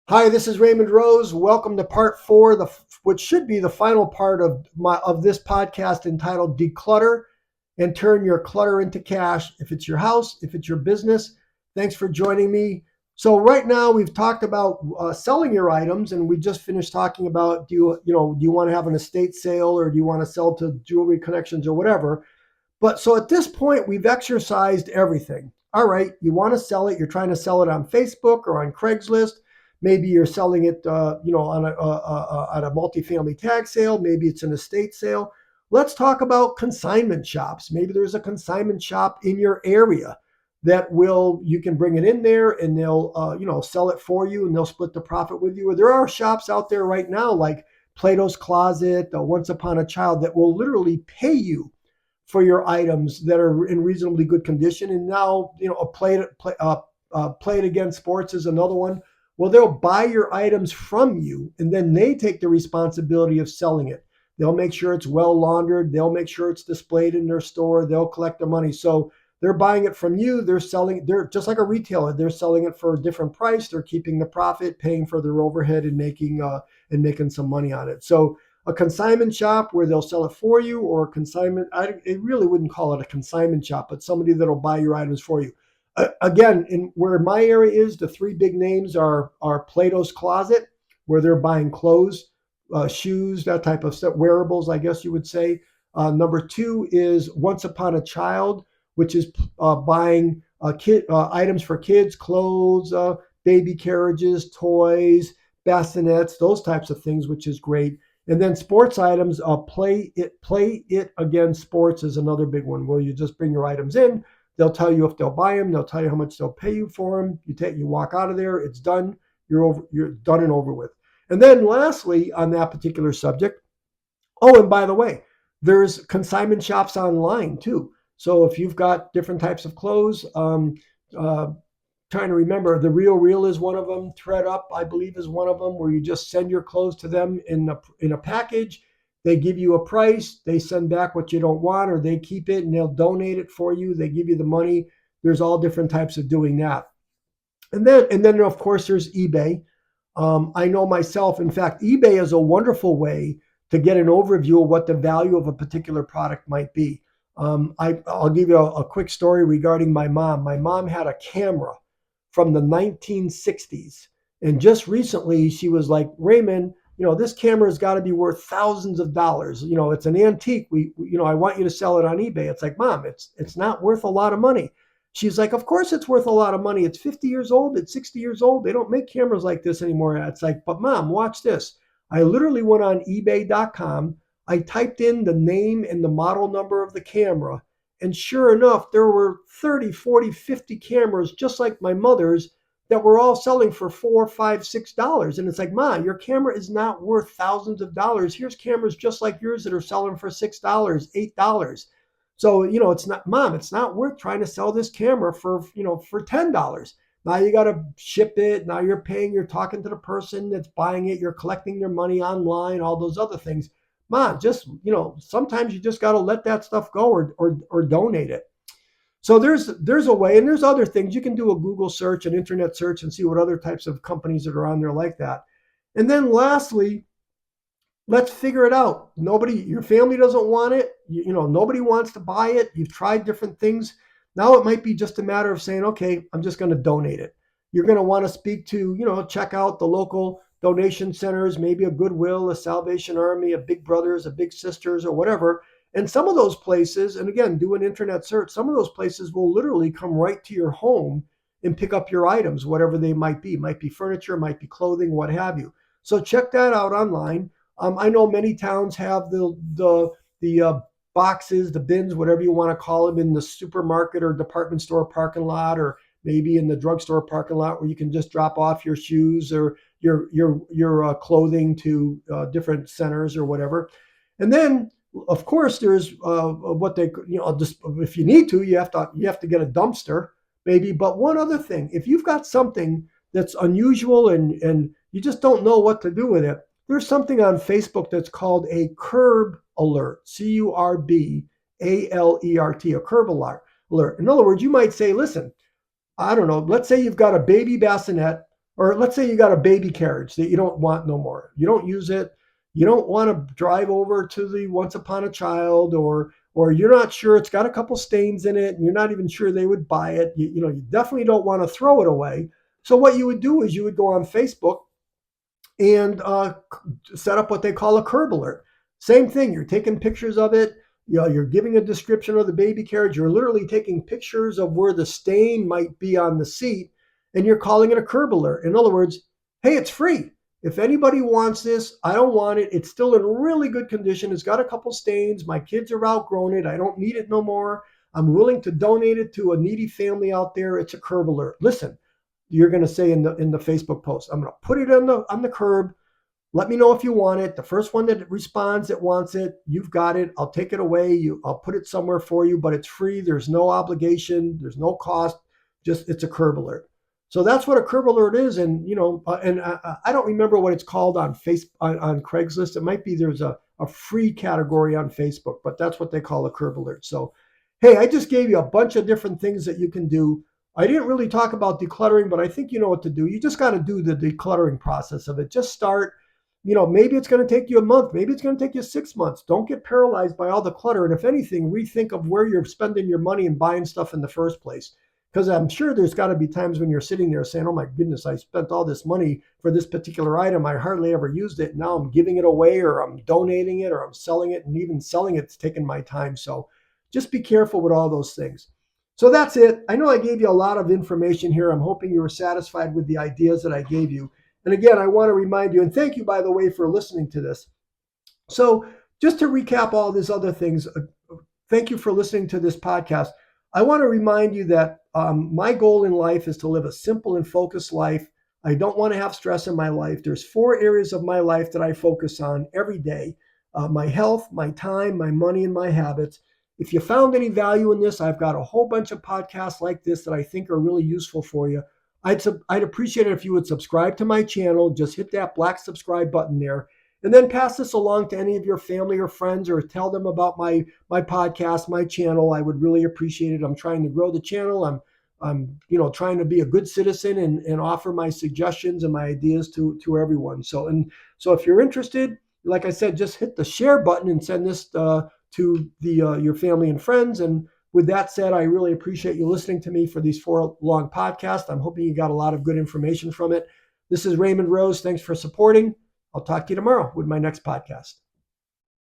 Hi, this is Raymond Rose. Welcome to part four, which should be the final part of this podcast entitled "Declutter and Turn Your Clutter into Cash." If it's your house, if it's your business, thanks for joining me. So right now we've talked about selling your items, and we just finished talking about do you want to have an estate sale or do you want to sell to Jewelry Connections or whatever. But so at this point, we've exercised everything. All right, you want to sell it. You're trying to sell it on Facebook or on Craigslist. Maybe you're selling it, on a multifamily tag sale. Maybe it's an estate sale. Let's talk about consignment shops. Maybe there's a consignment shop in your area that you can bring it in there and they'll, sell it for you and they'll split the profit with you. Or there are shops out there right now like Plato's Closet, Once Upon a Child that will literally pay you for your items that are in reasonably good condition. And now, a Play It Again Sports is another one. Well, they'll buy your items from you, and then they take the responsibility of selling it. They'll make sure it's well laundered. They'll make sure it's displayed in their store. They'll collect the money. So they're buying it from you. They're just like a retailer. They're selling it for a different price. They're keeping the profit, paying for their overhead, and making some money on it. So a consignment shop where they'll sell it for you, or a consignment, I really wouldn't call it a consignment shop, but somebody that'll buy your items for you. Again, in where my area is, the three big names are Plato's Closet, where they're buying clothes, shoes, that type of stuff, wearables, I guess you would say. Number two is Once Upon a Child, which is buying items for kids, clothes, baby carriages, toys, bassinets, those types of things, which is great. And then sports items, Play It Again Sports is another big one where you just bring your items in. They'll tell you if they'll buy them. They'll tell you how much they'll pay you for them. You walk out of there. It's done. You're done and over with. And then lastly, on that particular subject, oh, and by the way, there's consignment shops online too. So if you've got different types of clothes, uh, trying to remember, the Real Real is one of them. Thread Up, I believe, is one of them, where you just send your clothes to them in a package. They give you a price. They send back what you don't want, or they keep it and they'll donate it for you. They give you the money. There's all different types of doing that. And then of course there's eBay. I know myself. In fact, eBay is a wonderful way to get an overview of what the value of a particular product might be. I'll give you a quick story regarding my mom. My mom had a camera from the 1960s. And just recently, she was like, Raymond, this camera has got to be worth thousands of dollars. It's an antique. I want you to sell it on eBay. It's like, Mom, it's not worth a lot of money. She's like, of course it's worth a lot of money. It's 50 years old. It's 60 years old. They don't make cameras like this anymore. It's like, but Mom, watch this. I literally went on ebay.com. I typed in the name and the model number of the camera. And sure enough, there were 30, 40, 50 cameras just like my mother's that were all selling for $4, $5, $6. And it's like, Ma, your camera is not worth thousands of dollars. Here's cameras just like yours that are selling for $6, $8. So, it's not, Mom, it's not worth trying to sell this camera for $10. Now you got to ship it. Now you're talking to the person that's buying it. You're collecting their money online, all those other things. Mom, just, sometimes you just got to let that stuff go or donate it. So there's a way, and there's other things. You can do a Google search, an internet search, and see what other types of companies that are on there like that. And then lastly, let's figure it out. Your family doesn't want it. Nobody wants to buy it. You've tried different things. Now it might be just a matter of saying, okay, I'm just going to donate it. You're going to want to speak to, check out the local donation centers, maybe a Goodwill, a Salvation Army, a Big Brothers, a Big Sisters, or whatever. And some of those places, and again, do an internet search, some of those places will literally come right to your home and pick up your items, whatever they might be. Might be furniture, might be clothing, what have you. So check that out online. I know many towns have the boxes, the bins, whatever you want to call them, in the supermarket or department store parking lot, or maybe in the drugstore parking lot, where you can just drop off your shoes or your clothing to different centers or whatever. And then, of course, there's what they, just if you need to, you have to get a dumpster maybe. But one other thing, if you've got something that's unusual and you just don't know what to do with it, there's something on Facebook that's called a curb alert, CURBALERT, a curb alert. In other words, you might say, listen, I don't know, let's say you've got a baby bassinet Or let's say you got a baby carriage that you don't want no more. You don't use it. You don't want to drive over to the Once Upon a Child, or you're not sure it's got a couple stains in it and you're not even sure they would buy it. You definitely don't want to throw it away. So what you would do is you would go on Facebook and set up what they call a curb alert. Same thing. You're taking pictures of it. You're giving a description of the baby carriage. You're literally taking pictures of where the stain might be on the seat, and you're calling it a curb alert. In other words, hey, it's free. If anybody wants this, I don't want it. It's still in really good condition. It's got a couple stains. My kids are outgrown it. I don't need it no more. I'm willing to donate it to a needy family out there. It's a curb alert. Listen, you're going to say in the Facebook post, I'm going to put it on the curb. Let me know if you want it. The first one that responds that wants it, you've got it. I'll take it away. I'll put it somewhere for you, but it's free. There's no obligation. There's no cost. Just it's a curb alert. So that's what a curb alert is. And I don't remember what it's called on on Craigslist. It might be there's a free category on Facebook, but that's what they call a curb alert. So hey, I just gave you a bunch of different things that you can do. I didn't really talk about decluttering, but I think you know what to do. You just got to do the decluttering process of it. Just start. Maybe it's going to take you a month. Maybe it's going to take you 6 months. Don't get paralyzed by all the clutter. And if anything, rethink of where you're spending your money and buying stuff in the first place. Because I'm sure there's got to be times when you're sitting there saying, oh my goodness, I spent all this money for this particular item. I hardly ever used it. Now I'm giving it away, or I'm donating it, or I'm selling it. And even selling it's taking my time. So just be careful with all those things. So that's it. I know I gave you a lot of information here. I'm hoping you were satisfied with the ideas that I gave you. And again, I want to remind you, and thank you, by the way, for listening to this. So just to recap all these other things, thank you for listening to this podcast. I want to remind you that my goal in life is to live a simple and focused life. I don't want to have stress in my life. There's 4 areas of my life that I focus on every day: my health, my time, my money, and my habits. If you found any value in this, I've got a whole bunch of podcasts like this that I think are really useful for you. I'd appreciate it if you would subscribe to my channel. Just hit that black subscribe button there, and then pass this along to any of your family or friends, or tell them about my podcast, my channel. I would really appreciate it. I'm trying to grow the channel. I'm trying to be a good citizen and offer my suggestions and my ideas to everyone. So if you're interested, like I said, just hit the share button and send this to your family and friends. And with that said, I really appreciate you listening to me for these 4 long podcasts. I'm hoping you got a lot of good information from it. This is Raymond Rose. Thanks for supporting. I'll talk to you tomorrow with my next podcast.